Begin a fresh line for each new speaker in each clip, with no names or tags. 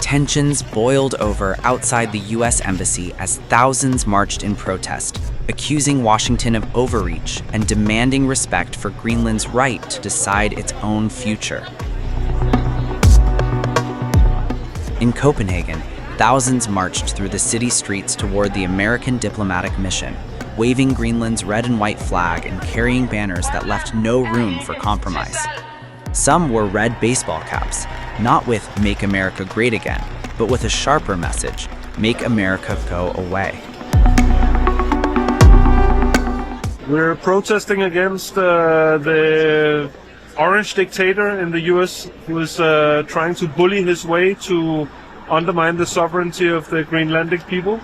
Tensions boiled over outside the U.S. Embassy as thousands marched in protest, accusing Washington of overreach and demanding respect for Greenland's right to decide its own future. In Copenhagen, thousands marched through the city streets toward the American diplomatic mission, waving Greenland's red and white flag and carrying banners that left no room for compromise. Some wore red baseball caps, not with "Make America Great Again," but with a sharper message, "Make America Go Away."
We're protesting against the orange dictator in the US who is trying to bully his way to undermine the sovereignty of the Greenlandic people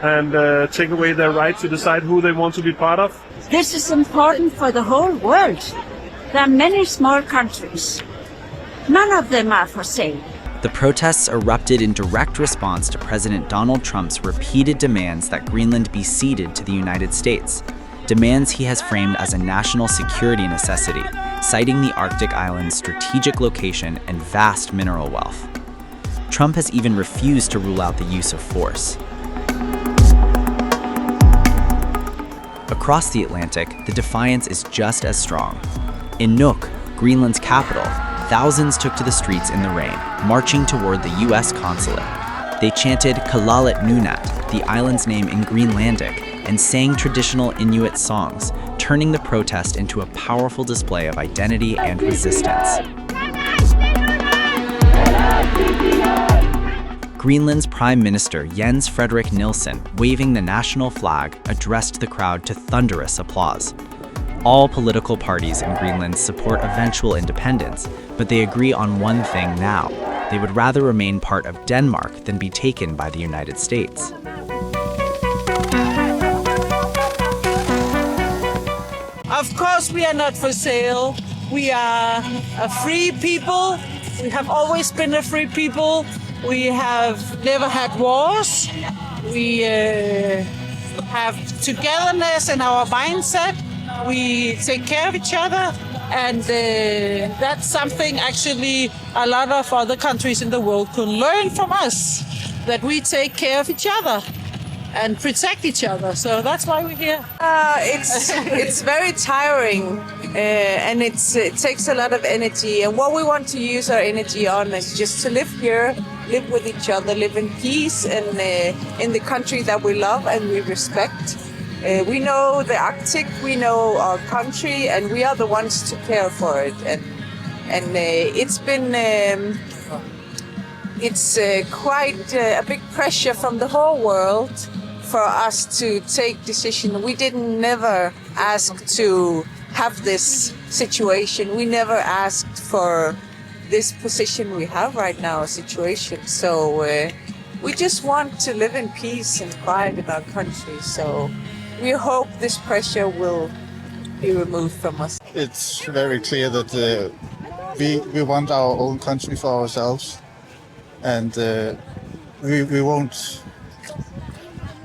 and take away their right to decide who they want to be part of.
This is important for the whole world. There are many small countries. None of them are for sale.
The protests erupted in direct response to President Donald Trump's repeated demands that Greenland be ceded to the United States, demands he has framed as a national security necessity, citing the Arctic island's strategic location and vast mineral wealth. Trump has even refused to rule out the use of force. Across the Atlantic, the defiance is just as strong. In Nuuk, Greenland's capital, thousands took to the streets in the rain, marching toward the U.S. Consulate. They chanted Consulate Nuuk, the island's name in Greenlandic, and sang traditional Inuit songs, turning the protest into a powerful display of identity and resistance. Greenland's Prime Minister Jens Frederik Nielsen, waving the national flag, addressed the crowd to thunderous applause. All political parties in Greenland support eventual independence, but they agree on one thing now. They would rather remain part of Denmark than be taken by the United States.
Of course we are not for sale. We are a free people. We have always been a free people. We have never had wars. We have togetherness in our mindset. We take care of each other. And that's something actually a lot of other countries in the world can learn from us, that we take care of each other and protect each other. So that's why we're here.
It's very tiring and it takes a lot of energy. And what we want to use our energy on is just to live here, live with each other, live in peace and in the country that we love and we respect. We know the Arctic, we know our country, and we are the ones to care for it. And it's been quite a big pressure from the whole world for us to take decision. We didn't never ask to have this situation. We never asked for this position we have right now, situation. So we just want to live in peace and quiet in our country. So we hope this pressure will be removed from us.
It's very clear that we want our own country for ourselves, and we won't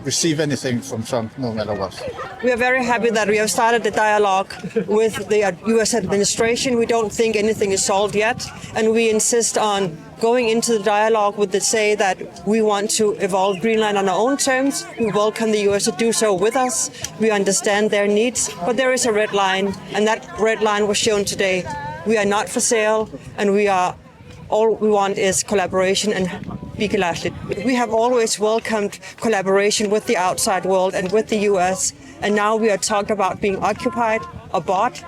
receive anything from Trump no matter what.
We are very happy that we have started the dialogue with the U.S. administration. We don't think anything is solved yet, and we insist on going into the dialogue with the say that we want to evolve Greenland on our own terms. We welcome the U.S. to do so with us. We understand their needs, but there is a red line, and that red line was shown today. We are not for sale, and all we want is collaboration and bilaterally. We have always welcomed collaboration with the outside world and with the U.S., and now we are talking about being occupied or bought.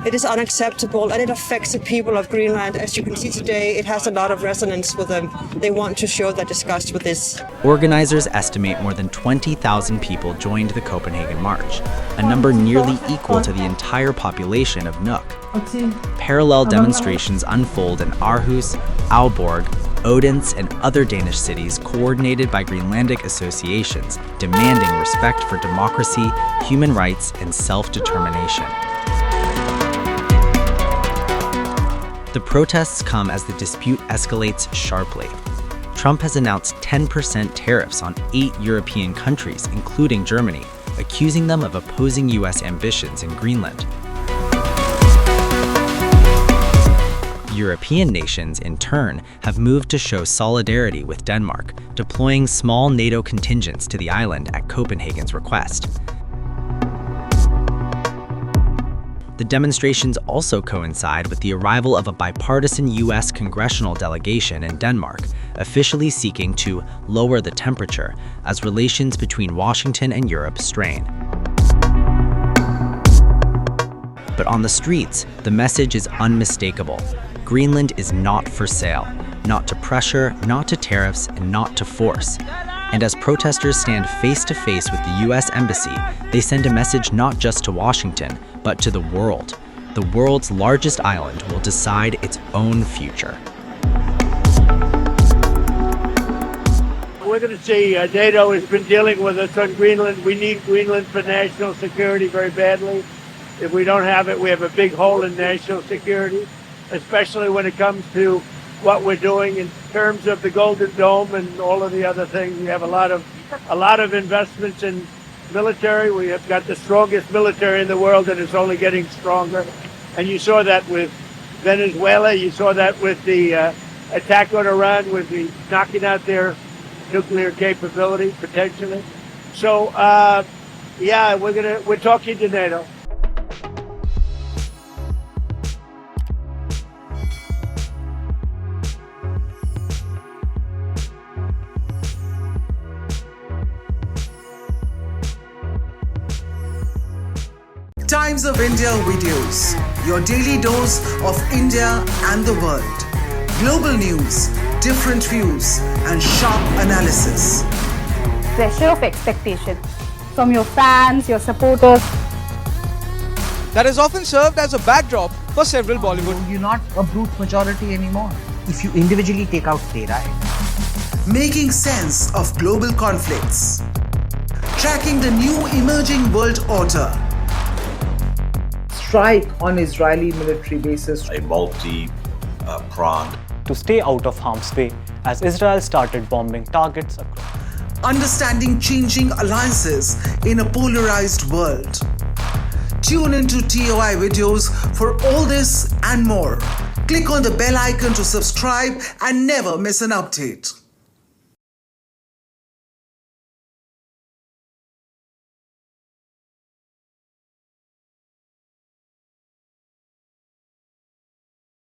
It is unacceptable, and it affects the people of Greenland. As you can see today, it has a lot of resonance with them. They want to show their disgust with this.
Organizers estimate more than 20,000 people joined the Copenhagen March, a number nearly equal to the entire population of Nuuk. Parallel demonstrations unfold in Aarhus, Aalborg, Odense, and other Danish cities coordinated by Greenlandic associations, demanding respect for democracy, human rights, and self-determination. The protests come as the dispute escalates sharply. Trump has announced 10% tariffs on 8 European countries, including Germany, accusing them of opposing U.S. ambitions in Greenland. European nations, in turn, have moved to show solidarity with Denmark, deploying small NATO contingents to the island at Copenhagen's request. The demonstrations also coincide with the arrival of a bipartisan U.S. congressional delegation in Denmark, officially seeking to lower the temperature as relations between Washington and Europe strain. But on the streets, the message is unmistakable. Greenland is not for sale, not to pressure, not to tariffs, and not to force. And as protesters stand face-to-face with the U.S. Embassy, they send a message not just to Washington, but to the world. The world's largest island will decide its own future.
We're going to see NATO has been dealing with us on Greenland. We need Greenland for national security very badly. If we don't have it, we have a big hole in national security, especially when it comes to what we're doing in terms of the Golden Dome and all of the other things. We have a lot of investments in military. We have got the strongest military in the world, and it's only getting stronger. And you saw that with Venezuela. You saw that with the attack on Iran, with the knocking out their nuclear capability potentially. So, yeah, we're talking to NATO.
Times of India videos, your daily dose of India and the world. Global news, different views, and sharp analysis.
Pressure of expectation from your fans, your supporters.
That is often served as a backdrop for several Bollywood.
You're not a brute majority anymore. If you individually take out Tehran.
Making sense of global conflicts. Tracking the new emerging world order.
Strike on Israeli military bases.
A multi-pronged.
To stay out of harm's way as Israel started bombing targets across.
Understanding changing alliances in a polarized world. Tune into TOI videos for all this and more. Click on the bell icon to subscribe and never miss an update.